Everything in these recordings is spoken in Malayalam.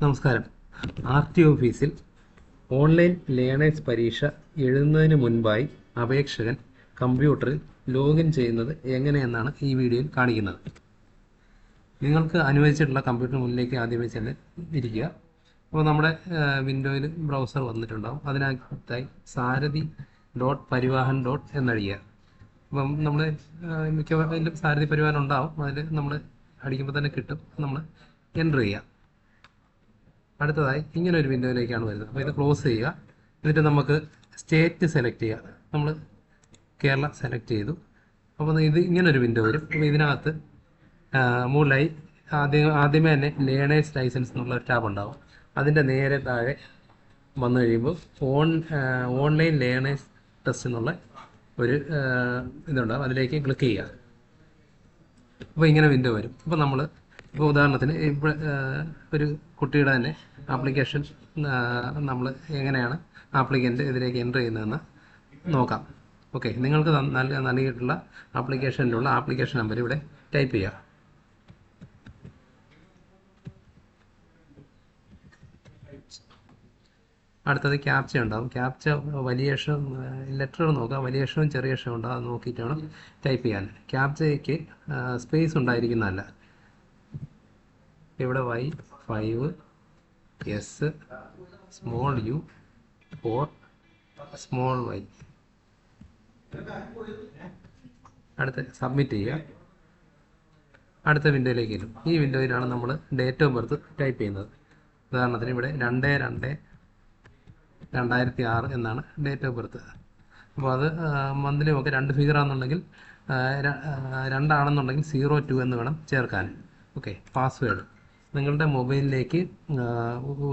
നമസ്കാരം. ആർ.ടി ഓഫീസിൽ ഓൺലൈൻ ലേണേഴ്സ് പരീക്ഷ എഴുതുന്നതിന് മുൻപായി അപേക്ഷകൻ കമ്പ്യൂട്ടറിൽ ലോഗിൻ ചെയ്യുന്നത് എങ്ങനെയെന്നാണ് ഈ വീഡിയോയിൽ കാണിക്കുന്നത്. നിങ്ങൾക്ക് അനുവദിച്ചിട്ടുള്ള കമ്പ്യൂട്ടർ മുന്നിലേക്ക് ആദ്യമേ ചെന്ന് ഇരിക്കുക. അപ്പോൾ നമ്മുടെ വിൻഡോയിൽ ബ്രൗസർ വന്നിട്ടുണ്ടാകും. അതിനകത്തായി സാരഥി .പരിവാഹൻ എന്നടിക്കുക. അപ്പം നമ്മൾ മിക്കവാറും സാരഥി പരിവാഹൻ ഉണ്ടാവും. അതിൽ നമ്മൾ അടിക്കുമ്പോൾ തന്നെ കിട്ടും. നമ്മൾ എൻ്റർ ചെയ്യുക. അടുത്തതായി ഇങ്ങനെ ഒരു വിൻഡോയിലേക്കാണ് വരുന്നത്. അപ്പോൾ ഇത് ക്ലോസ് ചെയ്യുക. എന്നിട്ട് നമുക്ക് സ്റ്റേറ്റ് സെലക്ട് ചെയ്യുക. നമ്മൾ കേരള സെലക്ട് ചെയ്തു. അപ്പോൾ ഇത് ഇങ്ങനൊരു വിൻഡോ വരും. അപ്പോൾ ഇതിനകത്ത് മുകളിലായി ആദ്യമേ തന്നെ ലേണേഴ്സ് ലൈസൻസ് എന്നുള്ള ഒരു ടാബ് ഉണ്ടാവും. അതിൻ്റെ നേരെ താഴെ വന്നു കഴിയുമ്പോൾ ഓൺലൈൻ ലേണേഴ്സ് ടെസ്റ്റ് എന്നുള്ള ഒരു ഇതുണ്ടാവും. അതിലേക്ക് ക്ലിക്ക് ചെയ്യുക. അപ്പോൾ ഇങ്ങനെ വിൻഡോ വരും. അപ്പോൾ നമ്മൾ ഇപ്പോൾ ഉദാഹരണത്തിന് ഇപ്പോൾ ഒരു കുട്ടിയുടെ തന്നെ ആപ്ലിക്കേഷൻ നമ്മൾ എങ്ങനെയാണ് ആപ്ലിക്കൻ്റ് ഇതിലേക്ക് എൻ്റർ ചെയ്യുന്നതെന്ന് നോക്കാം. ഓക്കെ, നിങ്ങൾക്ക് നൽകിയിട്ടുള്ള ആപ്ലിക്കേഷനിലുള്ള ആപ്ലിക്കേഷൻ നമ്പർ ഇവിടെ ടൈപ്പ് ചെയ്യുക. അടുത്തത് ക്യാപ്ച ഉണ്ടാകും. ക്യാപ്ച വലിയ അക്ഷരം ലെറ്റർ നോക്കുക. വലിയ അക്ഷരവും ചെറിയ അക്ഷരം ഉണ്ടാകും. അത് നോക്കിയിട്ട് വേണം ടൈപ്പ് ചെയ്യാൻ. ക്യാപ്ചയ്ക്ക് സ്പേസ് ഉണ്ടായിരിക്കുന്നതല്ല. ഇവിടെ Y5 S small u 4 small y. അടുത്ത സബ്മിറ്റ് ചെയ്യുക. അടുത്ത വിൻഡോയിലേക്ക് വരും. ഈ വിൻഡോയിലാണ് നമ്മൾ ഡേറ്റ് ഓഫ് ബർത്ത് ടൈപ്പ് ചെയ്യുന്നത്. ഉദാഹരണത്തിന് ഇവിടെ 2/2/2006 എന്നാണ് ഡേറ്റ് ഓഫ് ബർത്ത്. അപ്പോൾ അത് മന്ത്ലിയും ഒക്കെ 2 ഫിഗർ ആണെന്നുണ്ടെങ്കിൽ 2 ആണെന്നുണ്ടെങ്കിൽ 02 എന്ന് വേണം ചേർക്കാൻ. ഓക്കെ, പാസ്വേഡ് നിങ്ങളുടെ മൊബൈലിലേക്ക്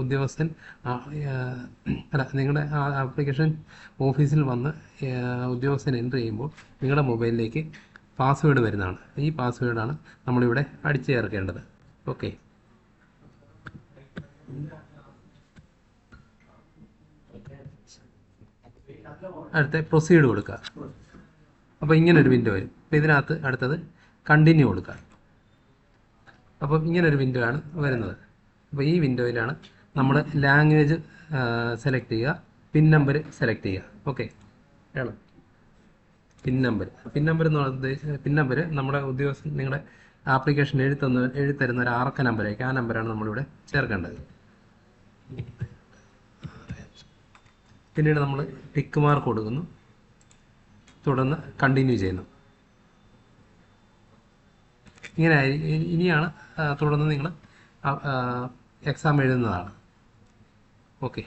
ഉദ്യോഗസ്ഥൻ നിങ്ങളുടെ ആപ്ലിക്കേഷൻ ഓഫീസിൽ വന്ന് ഉദ്യോഗസ്ഥൻ എൻ്റർ ചെയ്യുമ്പോൾ നിങ്ങളുടെ മൊബൈലിലേക്ക് പാസ്വേഡ് വരുന്നതാണ്. ഈ പാസ്വേഡാണ് നമ്മളിവിടെ അടിച്ചു ചേർക്കേണ്ടത്. ഓക്കെ, അടുത്ത പ്രൊസീഡ് കൊടുക്കുക. അപ്പോൾ ഇങ്ങനൊരു വിൻഡോ വരും. അപ്പോൾ ഇതിനകത്ത് അടുത്തത് കണ്ടിന്യൂ കൊടുക്കുക. അപ്പം ഇങ്ങനൊരു വിൻഡോ ആണ് വരുന്നത്. അപ്പോൾ ഈ വിൻഡോയിലാണ് നമ്മൾ ലാംഗ്വേജ് സെലക്ട് ചെയ്യുക, പിൻ നമ്പർ സെലക്ട് ചെയ്യുക. ഓക്കെ, വേണം പിൻ നമ്പർ എന്ന് പറയുന്നത് പിൻ നമ്പർ നമ്മുടെ ഉദ്യോഗസ്ഥൻ നിങ്ങളുടെ ആപ്ലിക്കേഷൻ എഴുതരുന്ന ഒരു ആർക്ക നമ്പറായിരിക്കും. ആ നമ്പറാണ് നമ്മളിവിടെ ചേർക്കേണ്ടത്. പിന്നീട് നമ്മൾ ടിക്ക് മാർക്ക് കൊടുക്കുന്നു. തുടർന്ന് കണ്ടിന്യൂ ചെയ്യുന്നു. ഇങ്ങനെ ഇനിയാണ് തുടർന്ന് നിങ്ങൾ എക്സാം എഴുതുന്നതാണ്. ഓക്കെ.